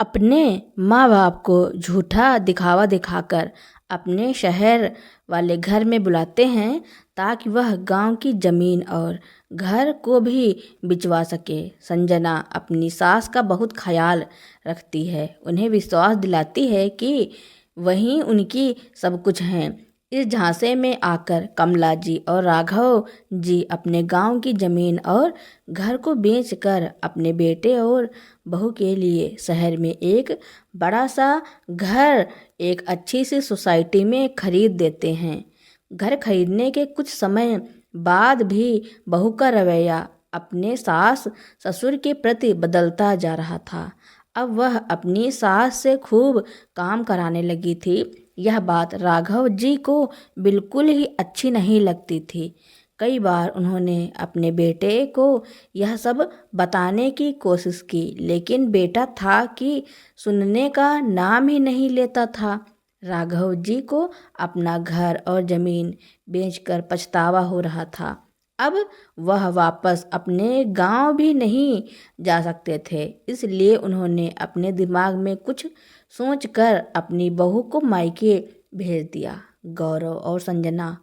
अपने माँ बाप को झूठा दिखावा दिखाकर अपने शहर वाले घर में बुलाते हैं ताकि वह गांव की जमीन और घर को भी बिचवा सके। संजना अपनी सास का बहुत ख्याल रखती है, उन्हें विश्वास दिलाती है कि वही उनकी सब कुछ हैं। इस झांसे में आकर कमला जी और राघव जी अपने गांव की जमीन और घर को बेचकर अपने बेटे और बहू के लिए शहर में एक बड़ा सा घर एक अच्छी सी सोसाइटी में खरीद देते हैं। घर खरीदने के कुछ समय बाद भी बहू का रवैया अपने सास ससुर के प्रति बदलता जा रहा था। अब वह अपनी सास से खूब काम कराने लगी थी। यह बात राघव जी को बिल्कुल ही अच्छी नहीं लगती थी। कई बार उन्होंने अपने बेटे को यह सब बताने की कोशिश की, लेकिन बेटा था कि सुनने का नाम ही नहीं लेता था। राघव जी को अपना घर और जमीन बेचकर पछतावा हो रहा था। अब वह वापस अपने गांव भी नहीं जा सकते थे, इसलिए उन्होंने अपने दिमाग में कुछ सोचकर अपनी बहू को मायके भेज दिया। गौरव और संजना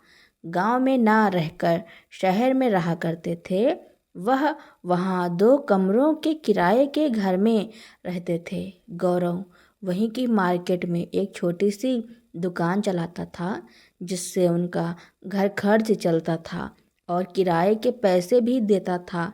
गांव में ना रहकर शहर में रहा करते थे। वह वहाँ 2 कमरों के किराए के घर में रहते थे। गौरव वहीं की मार्केट में एक छोटी सी दुकान चलाता था, जिससे उनका घर खर्च चलता था और किराए के पैसे भी देता था।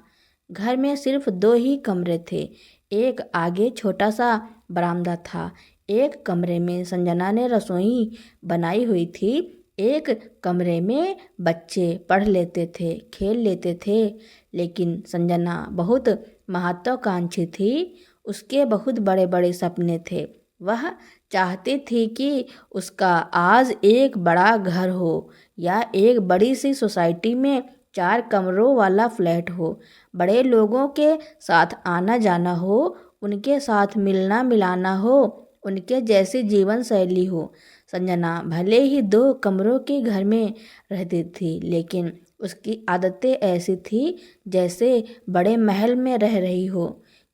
घर में सिर्फ 2 ही कमरे थे। एक आगे छोटा सा बरामदा था। एक कमरे में संजना ने रसोई बनाई हुई थी। एक कमरे में बच्चे पढ़ लेते थे, खेल लेते थे। लेकिन संजना बहुत महत्वाकांक्षी थी। उसके बहुत बड़े बड़े सपने थे। वह चाहती थी कि उसका आज एक बड़ा घर हो या एक बड़ी सी सोसाइटी में 4 कमरों वाला फ्लैट हो, बड़े लोगों के साथ आना जाना हो, उनके साथ मिलना मिलाना हो, उनके जैसी जीवन शैली हो। संजना भले ही 2 कमरों के घर में रहती थी, लेकिन उसकी आदतें ऐसी थी जैसे बड़े महल में रह रही हो।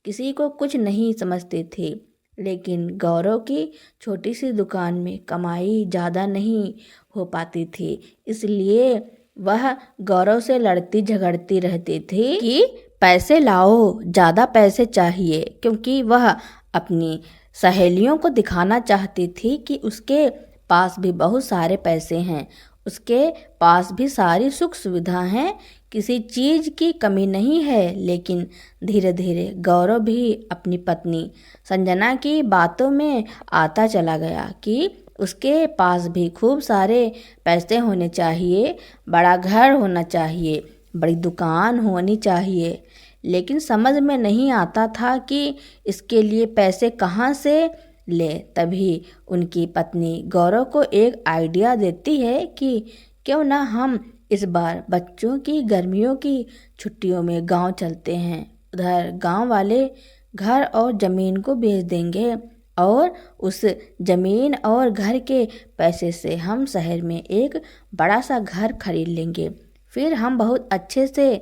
किसी को कुछ नहीं समझती थी। लेकिन गौरव की छोटी सी दुकान में कमाई ज़्यादा नहीं हो पाती थी, इसलिए वह गौरव से लड़ती झगड़ती रहती थी कि पैसे लाओ, ज़्यादा पैसे चाहिए, क्योंकि वह अपनी सहेलियों को दिखाना चाहती थी कि उसके पास भी बहुत सारे पैसे हैं, उसके पास भी सारी सुख सुविधा हैं, किसी चीज़ की कमी नहीं है। लेकिन धीरे धीरे गौरव भी अपनी पत्नी संजना की बातों में आता चला गया कि उसके पास भी खूब सारे पैसे होने चाहिए, बड़ा घर होना चाहिए, बड़ी दुकान होनी चाहिए। लेकिन समझ में नहीं आता था कि इसके लिए पैसे कहाँ से ले। तभी उनकी पत्नी गौरव को एक आइडिया देती है कि क्यों ना हम इस बार बच्चों की गर्मियों की छुट्टियों में गांव चलते हैं। उधर गांव वाले घर और ज़मीन को बेच देंगे और उस ज़मीन और घर के पैसे से हम शहर में एक बड़ा सा घर खरीद लेंगे। फिर हम बहुत अच्छे से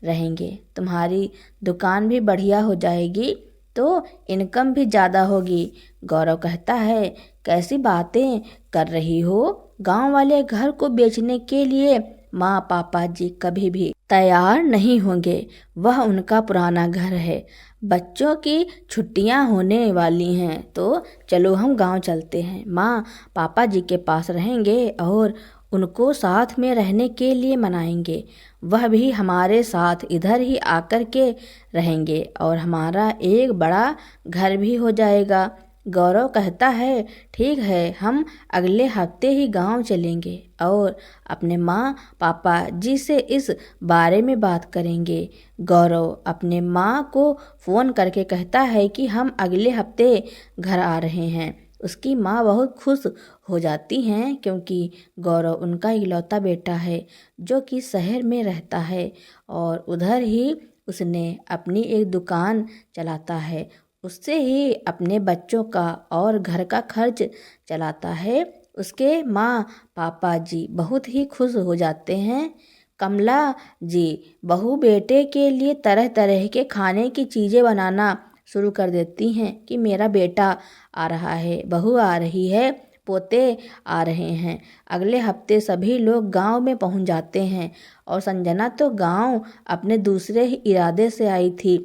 रहेंगे, तुम्हारी दुकान भी बढ़िया हो जाएगी तो इनकम भी ज़्यादा होगी। गौरव कहता है, कैसी बातें कर रही हो, गांव वाले घर को बेचने के लिए माँ पापा जी कभी भी तैयार नहीं होंगे। वह उनका पुराना घर है। बच्चों की छुट्टियां होने वाली हैं तो चलो हम गांव चलते हैं, माँ पापा जी के पास रहेंगे और उनको साथ में रहने के लिए मनाएंगे। वह भी हमारे साथ इधर ही आकर के रहेंगे और हमारा एक बड़ा घर भी हो जाएगा। गौरव कहता है, ठीक है, हम अगले हफ्ते ही गांव चलेंगे और अपने माँ पापा जी से इस बारे में बात करेंगे। गौरव अपने माँ को फ़ोन करके कहता है कि हम अगले हफ्ते घर आ रहे हैं। उसकी माँ बहुत खुश हो जाती हैं, क्योंकि गौरव उनका इकलौता बेटा है जो कि शहर में रहता है और उधर ही उसने अपनी एक दुकान चलाता है। उससे ही अपने बच्चों का और घर का खर्च चलाता है। उसके माँ पापा जी बहुत ही खुश हो जाते हैं। कमला जी बहू बेटे के लिए तरह तरह के खाने की चीज़ें बनाना शुरू कर देती हैं कि मेरा बेटा आ रहा है, बहू आ रही है, पोते आ रहे हैं। अगले हफ्ते सभी लोग गांव में पहुंच जाते हैं और संजना तो गांव अपने दूसरे ही इरादे से आई थी।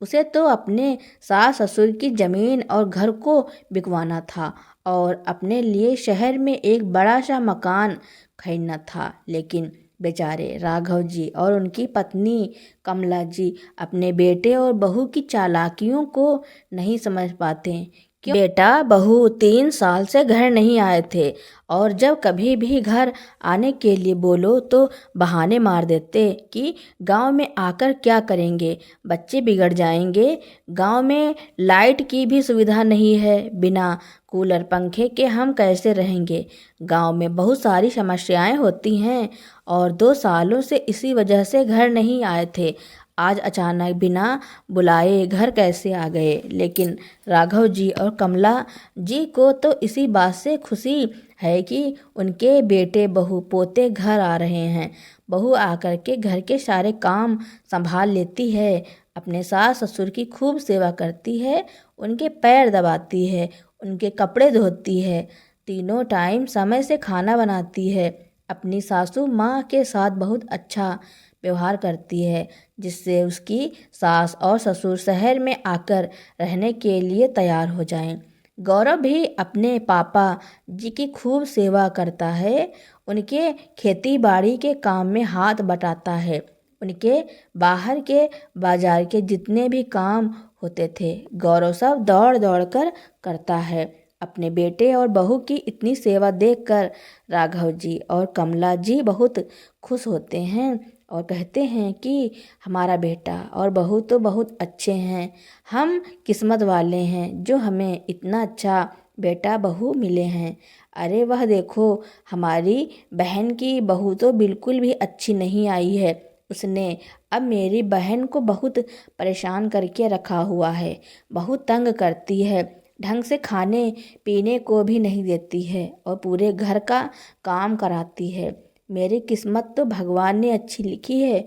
उसे तो अपने सास ससुर की जमीन और घर को बिकवाना था और अपने लिए शहर में एक बड़ा सा मकान खरीदना था। लेकिन बेचारे राघव जी और उनकी पत्नी कमला जी अपने बेटे और बहू की चालाकियों को नहीं समझ पाते। क्यों बेटा बहू 3 साल से घर नहीं आए थे और जब कभी भी घर आने के लिए बोलो तो बहाने मार देते कि गांव में आकर क्या करेंगे, बच्चे बिगड़ जाएंगे, गांव में लाइट की भी सुविधा नहीं है, बिना कूलर पंखे के हम कैसे रहेंगे, गांव में बहुत सारी समस्याएं होती हैं और 2 सालों से इसी वजह से घर नहीं आए थे। आज अचानक बिना बुलाए घर कैसे आ गए। लेकिन राघव जी और कमला जी को तो इसी बात से खुशी है कि उनके बेटे बहू पोते घर आ रहे हैं। बहू आकर के घर के सारे काम संभाल लेती है, अपने सास ससुर की खूब सेवा करती है, उनके पैर दबाती है, उनके कपड़े धोती है, तीनों टाइम समय से खाना बनाती है, अपनी सासू माँ के साथ बहुत अच्छा व्यवहार करती है, जिससे उसकी सास और ससुर शहर में आकर रहने के लिए तैयार हो जाएं। गौरव भी अपने पापा जी की खूब सेवा करता है, उनके खेती बाड़ी के काम में हाथ बटाता है, उनके बाहर के बाजार के जितने भी काम होते थे गौरव सब दौड़ दौड़ कर करता है। अपने बेटे और बहू की इतनी सेवा देखकर राघव जी और कमला जी बहुत खुश होते हैं और कहते हैं कि हमारा बेटा और बहू तो बहुत अच्छे हैं, हम किस्मत वाले हैं जो हमें इतना अच्छा बेटा बहू मिले हैं। अरे वह देखो, हमारी बहन की बहू तो बिल्कुल भी अच्छी नहीं आई है, उसने अब मेरी बहन को बहुत परेशान करके रखा हुआ है, बहुत तंग करती है, ढंग से खाने पीने को भी नहीं देती है और पूरे घर का काम कराती है। मेरी किस्मत तो भगवान ने अच्छी लिखी है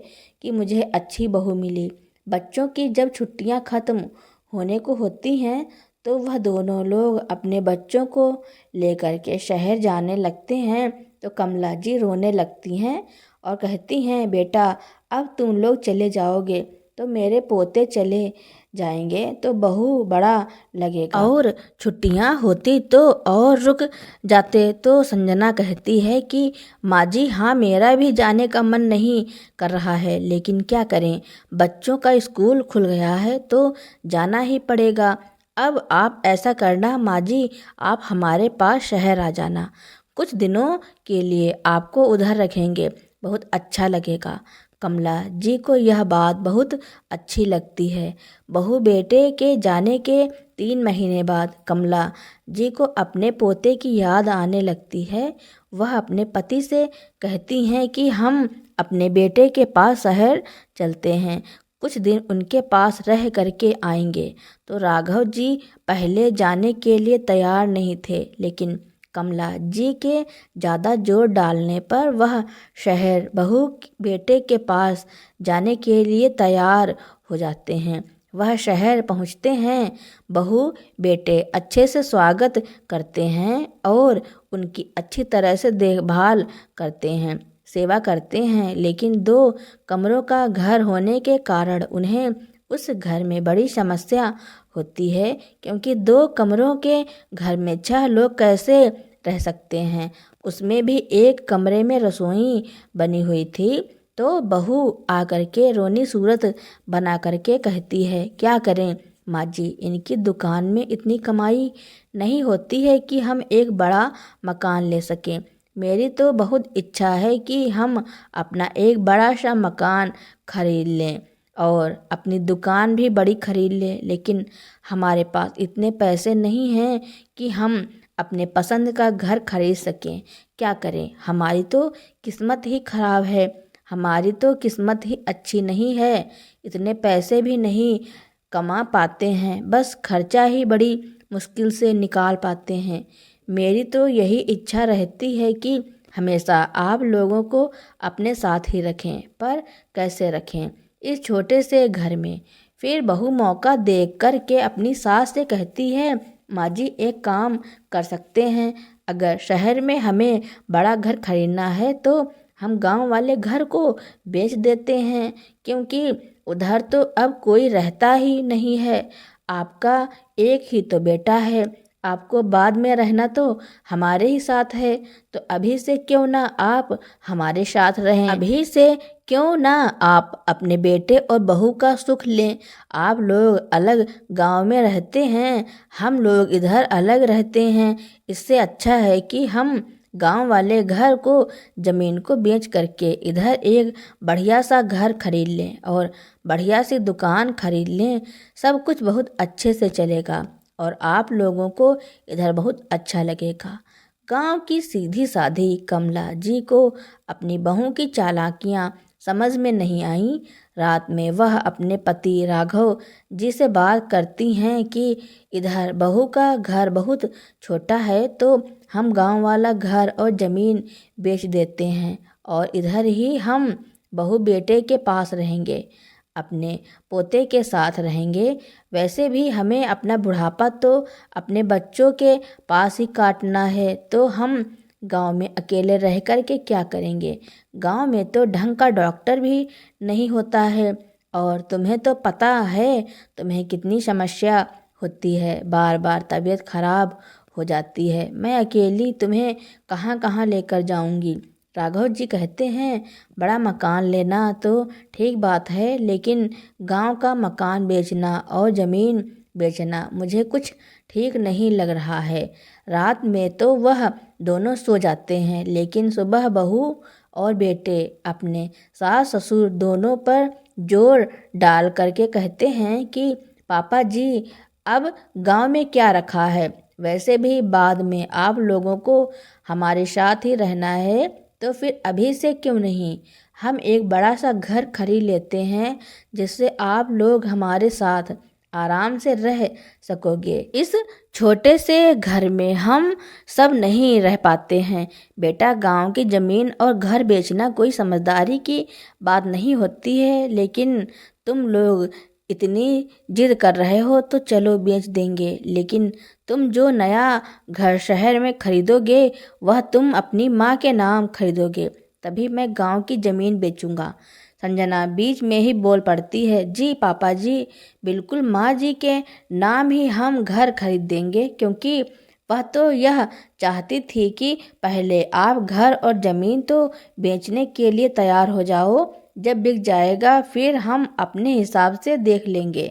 कि मुझे अच्छी बहू मिली। बच्चों की जब छुट्टियां खत्म होने को होती हैं तो वह दोनों लोग अपने बच्चों को लेकर के शहर जाने लगते हैं तो कमला जी रोने लगती हैं और कहती हैं, बेटा अब तुम लोग चले जाओगे तो मेरे पोते चले जाएंगे तो बहू बड़ा लगेगा, और छुट्टियां होती तो और रुक जाते। तो संजना कहती है कि माँ जी हाँ, मेरा भी जाने का मन नहीं कर रहा है, लेकिन क्या करें, बच्चों का स्कूल खुल गया है तो जाना ही पड़ेगा। अब आप ऐसा करना माँ जी, आप हमारे पास शहर आ जाना, कुछ दिनों के लिए आपको उधर रखेंगे, बहुत अच्छा लगेगा। कमला जी को यह बात बहुत अच्छी लगती है। बहू बेटे के जाने के 3 महीने बाद कमला जी को अपने पोते की याद आने लगती है। वह अपने पति से कहती हैं कि हम अपने बेटे के पास शहर चलते हैं, कुछ दिन उनके पास रह करके आएंगे। तो राघव जी पहले जाने के लिए तैयार नहीं थे, लेकिन कमला जी के ज़्यादा जोर डालने पर वह शहर बहू बेटे के पास जाने के लिए तैयार हो जाते हैं। वह शहर पहुंचते हैं, बहू बेटे अच्छे से स्वागत करते हैं और उनकी अच्छी तरह से देखभाल करते हैं, सेवा करते हैं। लेकिन 2 कमरों का घर होने के कारण उन्हें उस घर में बड़ी समस्या होती है, क्योंकि 2 कमरों के घर में 6 लोग कैसे रह सकते हैं। उसमें भी एक कमरे में रसोई बनी हुई थी। तो बहू आकर के रोनी सूरत बना करके कहती है, क्या करें माँ जी, इनकी दुकान में इतनी कमाई नहीं होती है कि हम एक बड़ा मकान ले सकें। मेरी तो बहुत इच्छा है कि हम अपना एक बड़ा सा मकान खरीद लें और अपनी दुकान भी बड़ी खरीद लें, लेकिन हमारे पास इतने पैसे नहीं हैं कि हम अपने पसंद का घर खरीद सकें। क्या करें, हमारी तो किस्मत ही खराब है, हमारी तो किस्मत ही अच्छी नहीं है, इतने पैसे भी नहीं कमा पाते हैं, बस खर्चा ही बड़ी मुश्किल से निकाल पाते हैं। मेरी तो यही इच्छा रहती है कि हमेशा आप लोगों को अपने साथ ही रखें, पर कैसे रखें इस छोटे से घर में। फिर बहू मौका देख कर के अपनी सास से कहती है, माँ जी एक काम कर सकते हैं, अगर शहर में हमें बड़ा घर खरीदना है तो हम गांव वाले घर को बेच देते हैं, क्योंकि उधर तो अब कोई रहता ही नहीं है। आपका एक ही तो बेटा है, आपको बाद में रहना तो हमारे ही साथ है, तो अभी से क्यों ना आप हमारे साथ रहें, अभी से क्यों ना आप अपने बेटे और बहू का सुख लें। आप लोग अलग गांव में रहते हैं, हम लोग इधर अलग रहते हैं, इससे अच्छा है कि हम गांव वाले घर को ज़मीन को बेच करके इधर एक बढ़िया सा घर खरीद लें और बढ़िया सी दुकान खरीद लें। सब कुछ बहुत अच्छे से चलेगा और आप लोगों को इधर बहुत अच्छा लगेगा। गांव की सीधी साधी कमला जी को अपनी बहू की चालाकियां समझ में नहीं आईं। रात में वह अपने पति राघव जी से बात करती हैं कि इधर बहू का घर बहुत छोटा है, तो हम गांव वाला घर और ज़मीन बेच देते हैं और इधर ही हम बहू बेटे के पास रहेंगे, अपने पोते के साथ रहेंगे। वैसे भी हमें अपना बुढ़ापा तो अपने बच्चों के पास ही काटना है, तो हम गांव में अकेले रह कर के क्या करेंगे। गांव में तो ढंग का डॉक्टर भी नहीं होता है और तुम्हें तो पता है तुम्हें कितनी समस्या होती है, बार बार तबीयत खराब हो जाती है। मैं अकेली तुम्हें कहाँ कहाँ लेकर जाऊंगी। राघव जी कहते हैं, बड़ा मकान लेना तो ठीक बात है, लेकिन गांव का मकान बेचना और ज़मीन बेचना मुझे कुछ ठीक नहीं लग रहा है। रात में तो वह दोनों सो जाते हैं, लेकिन सुबह बहू और बेटे अपने सास ससुर दोनों पर जोर डाल करके कहते हैं कि पापा जी अब गांव में क्या रखा है, वैसे भी बाद में आप लोगों को हमारे साथ ही रहना है, तो फिर अभी से क्यों नहीं हम एक बड़ा सा घर खरीद लेते हैं, जिससे आप लोग हमारे साथ आराम से रह सकोगे। इस छोटे से घर में हम सब नहीं रह पाते हैं। बेटा, गांव की ज़मीन और घर बेचना कोई समझदारी की बात नहीं होती है, लेकिन तुम लोग इतनी जिद कर रहे हो तो चलो बेच देंगे, लेकिन तुम जो नया घर शहर में खरीदोगे वह तुम अपनी माँ के नाम खरीदोगे, तभी मैं गांव की ज़मीन बेचूंगा। संजना बीच में ही बोल पड़ती है, जी पापा जी, बिल्कुल माँ जी के नाम ही हम घर खरीद देंगे, क्योंकि वह तो यह चाहती थी कि पहले आप घर और ज़मीन तो बेचने के लिए तैयार हो जाओ, जब बिक जाएगा फिर हम अपने हिसाब से देख लेंगे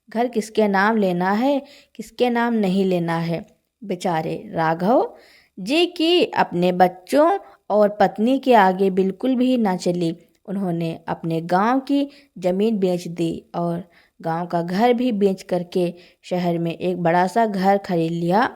घर किसके नाम लेना है किसके नाम नहीं लेना है। बेचारे राघव जी की अपने बच्चों और पत्नी के आगे बिल्कुल भी ना चली। उन्होंने अपने गांव की ज़मीन बेच दी और गांव का घर भी बेच करके शहर में एक बड़ा सा घर खरीद लिया।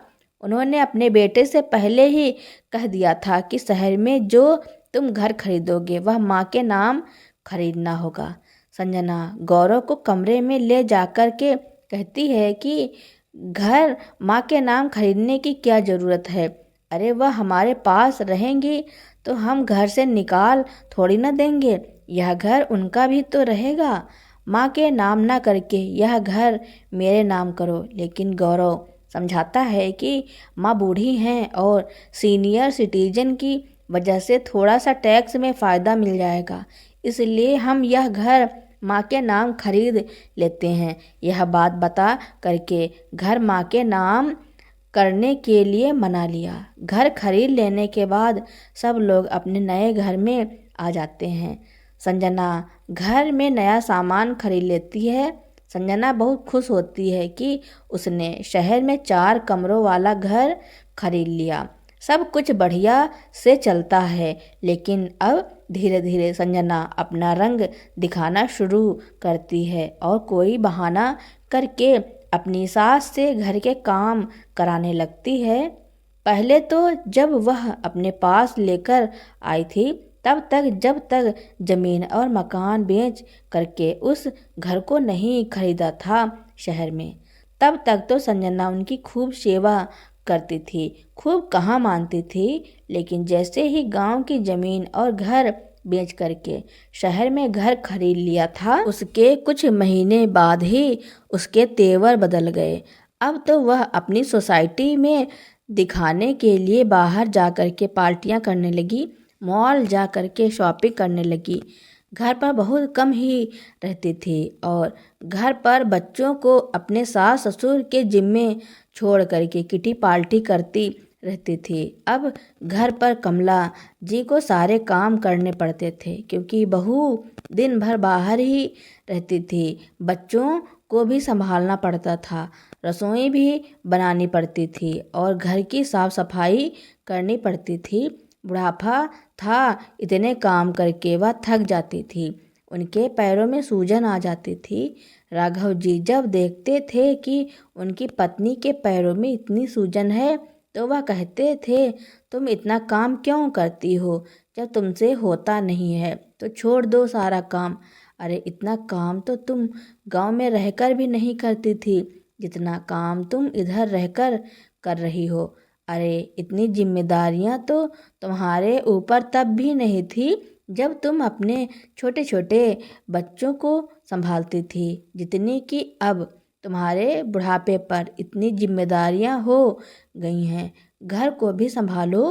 उन्होंने अपने बेटे से पहले ही कह दिया था कि शहर में जो तुम घर खरीदोगे वह माँ के नाम खरीदना होगा। संजना गौरव को कमरे में ले जाकर के कहती है कि घर माँ के नाम खरीदने की क्या ज़रूरत है, अरे वह हमारे पास रहेंगी तो हम घर से निकाल थोड़ी ना देंगे, यह घर उनका भी तो रहेगा। माँ के नाम ना करके यह घर मेरे नाम करो। लेकिन गौरव समझाता है कि माँ बूढ़ी हैं और सीनियर सिटीजन की वजह से थोड़ा सा टैक्स में फ़ायदा मिल जाएगा, इसलिए हम यह घर माँ के नाम खरीद लेते हैं। यह बात बता करके घर माँ के नाम करने के लिए मना लिया। घर खरीद लेने के बाद सब लोग अपने नए घर में आ जाते हैं। संजना घर में नया सामान खरीद लेती है। संजना बहुत खुश होती है कि उसने शहर में 4 कमरों वाला घर खरीद लिया। सब कुछ बढ़िया से चलता है, लेकिन अब धीरे धीरे संजना अपना रंग दिखाना शुरू करती है और कोई बहाना करके अपनी सास से घर के काम कराने लगती है। पहले तो जब वह अपने पास लेकर आई थी तब तक जब तक ज़मीन और मकान बेच करके उस घर को नहीं खरीदा था शहर में, तब तक तो संजना उनकी खूब सेवा करती थी, खूब कहाँ मानती थी। लेकिन जैसे ही गांव की ज़मीन और घर बेच करके शहर में घर खरीद लिया था। उसके कुछ महीने बाद ही उसके तेवर बदल गए। अब तो वह अपनी सोसाइटी में दिखाने के लिए बाहर जा कर के पार्टियां करने लगी, मॉल जा कर के शॉपिंग करने लगी। घर पर बहुत कम ही रहती थी और घर पर बच्चों को अपने सास ससुर के जिम्मे छोड़ करके किटी पार्टी करती रहती थी। अब घर पर कमला जी को सारे काम करने पड़ते थे क्योंकि बहू दिन भर बाहर ही रहती थी। बच्चों को भी संभालना पड़ता था, रसोई भी बनानी पड़ती थी और घर की साफ सफाई करनी पड़ती थी। बुढ़ापा था, इतने काम करके वह थक जाती थी, उनके पैरों में सूजन आ जाती थी। राघव जी जब देखते थे कि उनकी पत्नी के पैरों में इतनी सूजन है तो वह कहते थे, तुम इतना काम क्यों करती हो? जब तुमसे होता नहीं है तो छोड़ दो सारा काम। अरे इतना काम तो तुम गांव में रहकर भी नहीं करती थी जितना काम तुम इधर रहकर कर रही हो। अरे इतनी जिम्मेदारियां तो तुम्हारे ऊपर तब भी नहीं थी जब तुम अपने छोटे छोटे बच्चों को संभालती थी जितनी कि अब तुम्हारे बुढ़ापे पर इतनी जिम्मेदारियां हो गई हैं। घर को भी संभालो,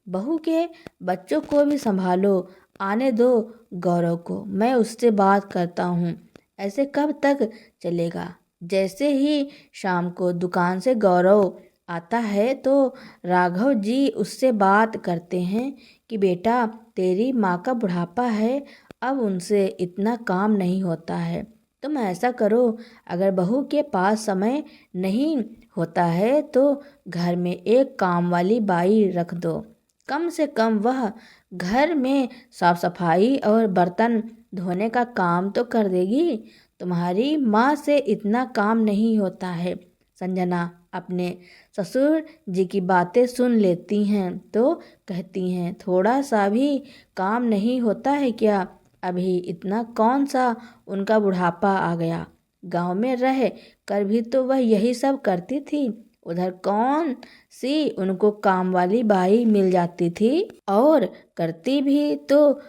बहू के बच्चों को भी संभालो। आने दो गौरव को, मैं उससे बात करता हूँ। ऐसे कब तक चलेगा? जैसे ही शाम को दुकान से गौरव आता है तो राघव जी उससे बात करते हैं कि बेटा तेरी माँ का बुढ़ापा है, अब उनसे इतना काम नहीं होता है। तुम ऐसा करो, अगर बहू के पास समय नहीं होता है तो घर में एक काम वाली बाई रख दो। कम से कम वह घर में साफ सफाई और बर्तन धोने का काम तो कर देगी। तुम्हारी माँ से इतना काम नहीं होता है। संजना अपने ससुर जी की बातें सुन लेती हैं तो कहती हैं, थोड़ा सा भी काम नहीं होता है क्या? अभी इतना कौन सा उनका बुढ़ापा आ गया? गांव में रह कर भी तो वह यही सब करती थी। उधर कौन सी उनको काम वाली बाई मिल जाती थी, और करती भी तो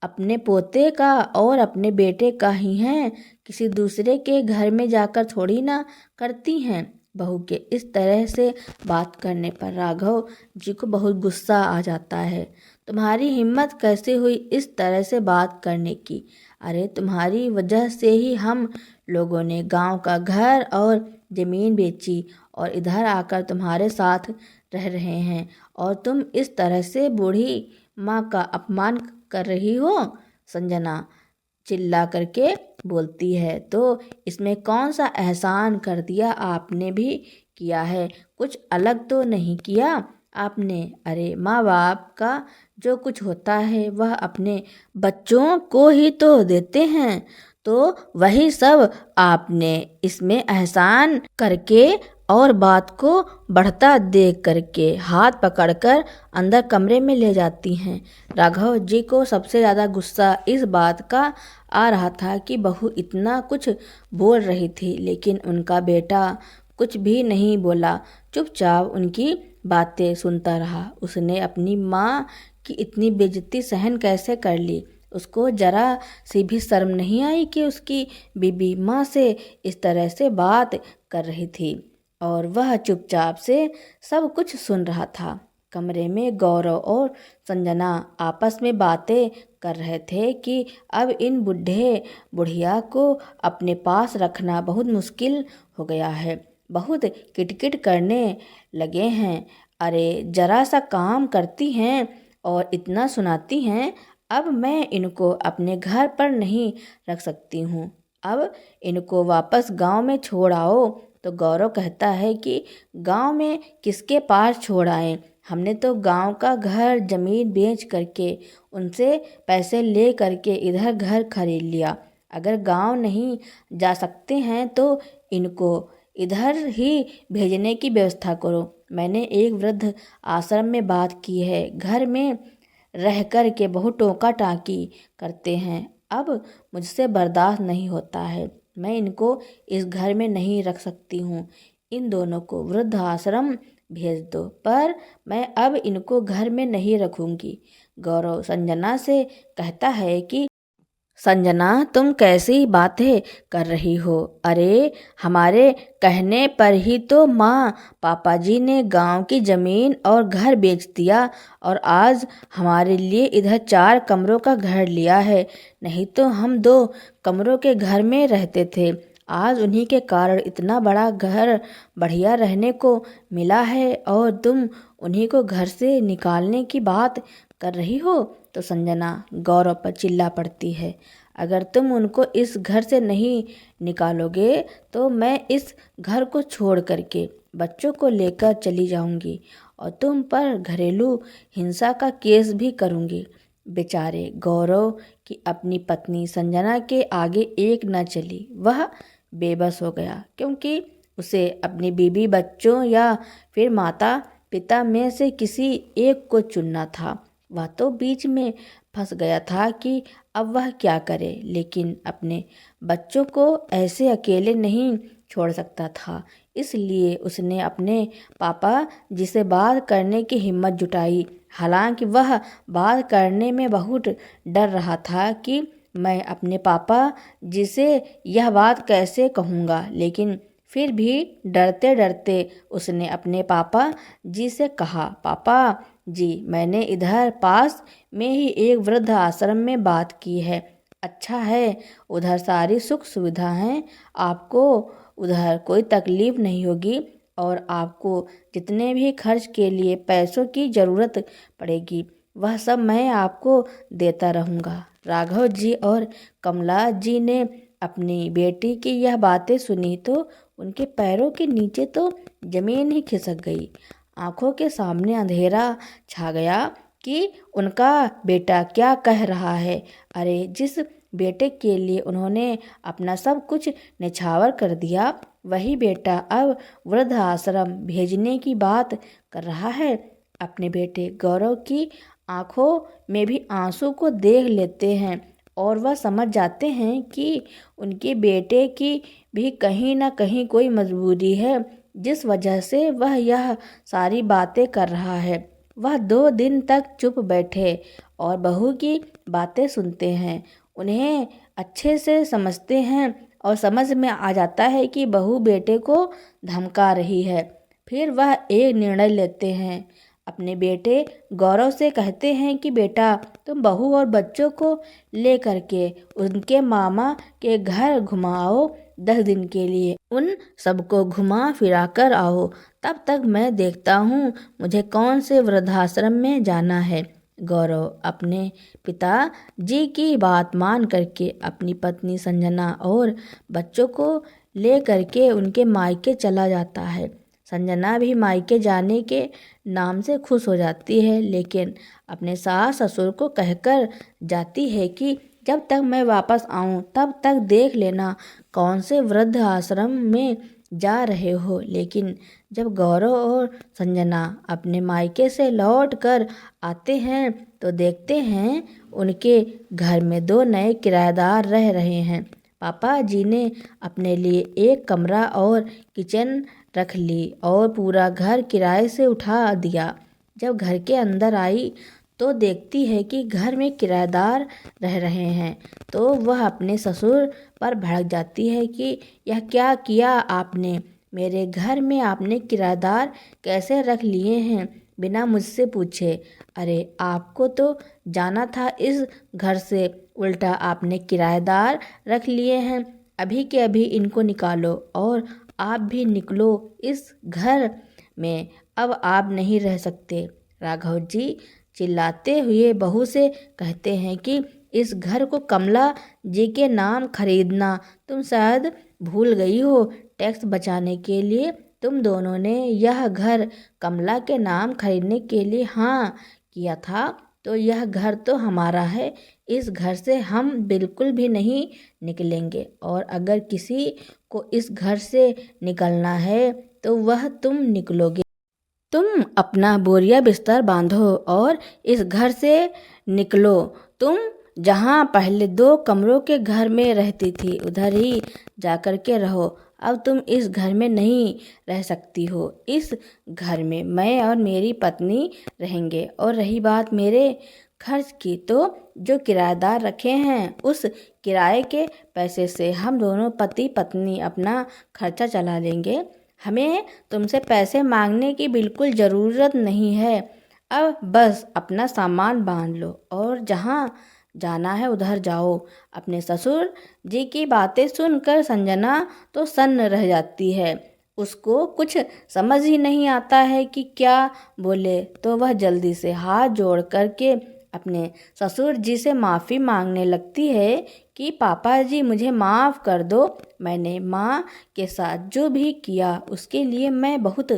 अपने पोते का और अपने बेटे का ही हैं, किसी दूसरे के घर में जाकर थोड़ी ना करती हैं। बहू के इस तरह से बात करने पर राघव जी को बहुत गुस्सा आ जाता है। तुम्हारी हिम्मत कैसे हुई इस तरह से बात करने की? अरे तुम्हारी वजह से ही हम लोगों ने गांव का घर और ज़मीन बेची और इधर आकर तुम्हारे साथ रह रहे हैं, और तुम इस तरह से बूढ़ी माँ का अपमान कर रही हो। संजना चिल्ला करके बोलती है, तो इसमें कौन सा एहसान कर दिया? आपने भी किया है, कुछ अलग तो नहीं किया आपने। अरे माँ बाप का जो कुछ होता है वह अपने बच्चों को ही तो देते हैं, तो वही सब आपने इसमें एहसान करके और बात को बढ़ता देख करके हाथ पकड़कर अंदर कमरे में ले जाती हैं। राघव जी को सबसे ज़्यादा गुस्सा इस बात का आ रहा था कि बहू इतना कुछ बोल रही थी लेकिन उनका बेटा कुछ भी नहीं बोला, चुपचाप उनकी बातें सुनता रहा। उसने अपनी माँ की इतनी बेइज्जती सहन कैसे कर ली? उसको जरा सी भी शर्म नहीं आई कि उसकी बीबी माँ से इस तरह से बात कर रही थी, और वह चुपचाप से सब कुछ सुन रहा था। कमरे में गौरव और संजना आपस में बातें कर रहे थे कि अब इन बूढ़े बुढ़िया को अपने पास रखना बहुत मुश्किल हो गया है, बहुत किटकिट करने लगे हैं। अरे जरा सा काम करती हैं और इतना सुनाती हैं। अब मैं इनको अपने घर पर नहीं रख सकती हूँ, अब इनको वापस गांव में छोड़ आओ। तो गौरव कहता है कि गांव में किसके पास छोड़ आएं? हमने तो गांव का घर जमीन बेच करके उनसे पैसे ले करके इधर घर खरीद लिया। अगर गांव नहीं जा सकते हैं तो इनको इधर ही भेजने की व्यवस्था करो। मैंने एक वृद्ध आश्रम में बात की है, घर में रह कर के बहुत टोका टाकी करते हैं। अब मुझसे बर्दाश्त नहीं होता है, मैं इनको इस घर में नहीं रख सकती हूँ। इन दोनों को वृद्धाश्रम भेज दो, पर मैं अब इनको घर में नहीं रखूंगी। गौरव संजना से कहता है कि संजना, तुम कैसी बातें कर रही हो? अरे, हमारे कहने पर ही तो माँ पापा जी ने गांव की जमीन और घर बेच दिया और आज हमारे लिए इधर 4 कमरों का घर लिया है। नहीं तो हम 2 कमरों के घर में रहते थे। आज उन्हीं के कारण इतना बड़ा घर बढ़िया रहने को मिला है और तुम उन्हीं को घर से निकालने की बात कर रही हो। तो संजना गौरव पर चिल्ला पड़ती है, अगर तुम उनको इस घर से नहीं निकालोगे तो मैं इस घर को छोड़ करके बच्चों को लेकर चली जाऊंगी और तुम पर घरेलू हिंसा का केस भी करूंगी। बेचारे गौरव की अपनी पत्नी संजना के आगे एक न चली। वह बेबस हो गया, क्योंकि उसे अपनी बीबी, बच्चों या फिर माता पिता में से किसी एक को चुनना था। वह तो बीच में फंस गया था कि अब वह क्या करे, लेकिन अपने बच्चों को ऐसे अकेले नहीं छोड़ सकता था। इसलिए उसने अपने पापा जी से बात करने की हिम्मत जुटाई। हालांकि वह बात करने में बहुत डर रहा था कि मैं अपने पापा जी से यह बात कैसे कहूँगा, लेकिन फिर भी डरते डरते उसने अपने पापा जी से कहा, पापा जी, मैंने इधर पास में ही एक वृद्ध आश्रम में बात की है। अच्छा है, उधर सारी सुख सुविधा हैं, आपको उधर कोई तकलीफ नहीं होगी और आपको जितने भी खर्च के लिए पैसों की ज़रूरत पड़ेगी वह सब मैं आपको देता रहूँगा। राघव जी और कमला जी ने अपनी बेटी की यह बातें सुनी तो उनके पैरों के नीचे तो जमीन ही खिसक गई। आंखों के सामने अंधेरा छा गया कि उनका बेटा क्या कह रहा है। अरे, जिस बेटे के लिए उन्होंने अपना सब कुछ निछावर कर दिया, वही बेटा अब वृद्ध आश्रम भेजने की बात कर रहा है। अपने बेटे गौरव की आंखों में भी आंसू को देख लेते हैं और वह समझ जाते हैं कि उनके बेटे की भी कहीं ना कहीं कोई मजबूरी है जिस वजह से वह यह सारी बातें कर रहा है। वह 2 दिन तक चुप बैठे और बहू की बातें सुनते हैं, उन्हें अच्छे से समझते हैं और समझ में आ जाता है कि बहू बेटे को धमका रही है। फिर वह एक निर्णय लेते हैं। अपने बेटे गौरव से कहते हैं कि बेटा, तुम बहू और बच्चों को ले करके उनके मामा के घर घुमाओ 10 दिन के लिए। उन सबको घुमा फिरा कर आओ, तब तक मैं देखता हूँ मुझे कौन से वृद्धाश्रम में जाना है। गौरव अपने पिता जी की बात मान करके अपनी पत्नी संजना और बच्चों को ले करके उनके मायके चला जाता है। संजना भी मायके जाने के नाम से खुश हो जाती है, लेकिन अपने सास ससुर को कहकर जाती है कि जब तक मैं वापस आऊं तब तक देख लेना कौन से वृद्ध आश्रम में जा रहे हो। लेकिन जब गौरव और संजना अपने मायके से लौट कर आते हैं तो देखते हैं उनके घर में 2 नए किराएदार रह रहे हैं। पापा जी ने अपने लिए एक कमरा और किचन रख ली और पूरा घर किराए से उठा दिया। जब घर के अंदर आई तो देखती है कि घर में किराएदार रह रहे हैं, तो वह अपने ससुर पर भड़क जाती है कि यह क्या किया आपने, मेरे घर में आपने किराएदार कैसे रख लिए हैं बिना मुझसे पूछे। अरे, आपको तो जाना था इस घर से, उल्टा आपने किराएदार रख लिए हैं। अभी के अभी इनको निकालो और आप भी निकलो इस घर में, अब आप नहीं रह सकते। राघव जी चिल्लाते हुए बहू से कहते हैं कि इस घर को कमला जी के नाम खरीदना तुम शायद भूल गई हो। टैक्स बचाने के लिए तुम दोनों ने यह घर कमला के नाम खरीदने के लिए हाँ किया था, तो यह घर तो हमारा है। इस घर से हम बिल्कुल भी नहीं निकलेंगे और अगर किसी को इस घर से निकलना है तो वह तुम निकलोगे। तुम अपना बोरिया बिस्तर बांधो और इस घर से निकलो। तुम जहाँ पहले 2 कमरों के घर में रहती थी उधर ही जाकर के रहो। अब तुम इस घर में नहीं रह सकती हो। इस घर में मैं और मेरी पत्नी रहेंगे। और रही बात मेरे खर्च की, तो जो किराएदार रखे हैं उस किराए के पैसे से हम दोनों पति पत्नी अपना खर्चा चला लेंगे। हमें तुमसे पैसे मांगने की बिल्कुल ज़रूरत नहीं है। अब बस अपना सामान बांध लो और जहाँ जाना है उधर जाओ। अपने ससुर जी की बातें सुनकर संजना तो सन्न रह जाती है। उसको कुछ समझ ही नहीं आता है कि क्या बोले, तो वह जल्दी से हाथ जोड़ करके अपने ससुर जी से माफ़ी मांगने लगती है कि पापा जी मुझे माफ़ कर दो। मैंने माँ के साथ जो भी किया उसके लिए मैं बहुत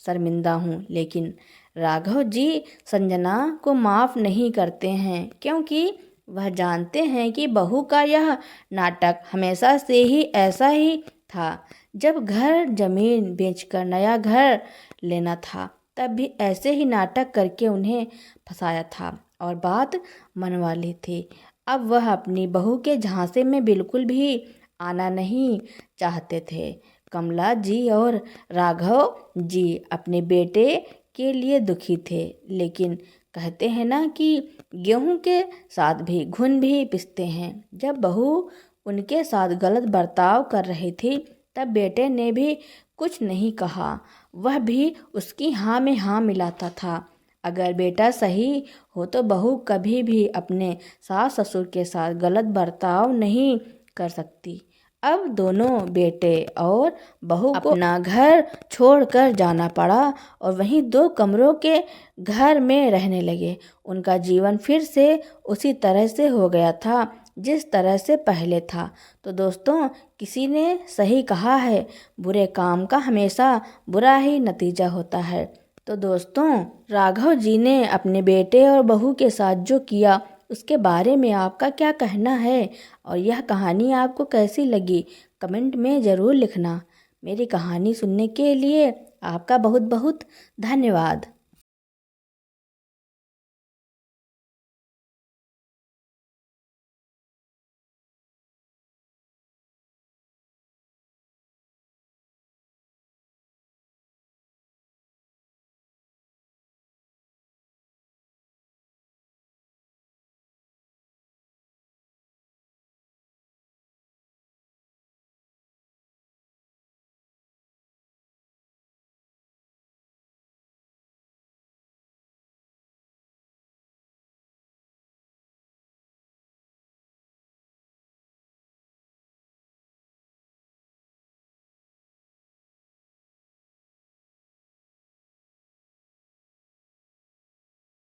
शर्मिंदा हूँ। लेकिन राघव जी संजना को माफ़ नहीं करते हैं, क्योंकि वह जानते हैं कि बहू का यह नाटक हमेशा से ही ऐसा ही था। जब घर जमीन बेचकर नया घर लेना था तब भी ऐसे ही नाटक करके उन्हें फंसाया था और बात मनवा ली थी। अब वह अपनी बहू के झांसे में बिल्कुल भी आना नहीं चाहते थे। कमला जी और राघव जी अपने बेटे के लिए दुखी थे, लेकिन कहते हैं ना कि गेहूं के साथ भी घुन भी पिसते हैं। जब बहू उनके साथ गलत बर्ताव कर रही थी तब बेटे ने भी कुछ नहीं कहा। वह भी उसकी हाँ में हाँ मिलाता था। अगर बेटा सही हो तो बहू कभी भी अपने सास ससुर के साथ गलत बर्ताव नहीं कर सकती। अब दोनों बेटे और बहू को अपना घर छोड़कर जाना पड़ा और वहीं 2 कमरों के घर में रहने लगे। उनका जीवन फिर से उसी तरह से हो गया था जिस तरह से पहले था। तो दोस्तों, किसी ने सही कहा है, बुरे काम का हमेशा बुरा ही नतीजा होता है। तो दोस्तों, राघव जी ने अपने बेटे और बहू के साथ जो किया उसके बारे में आपका क्या कहना है और यह कहानी आपको कैसी लगी, कमेंट में ज़रूर लिखना। मेरी कहानी सुनने के लिए आपका बहुत बहुत धन्यवाद।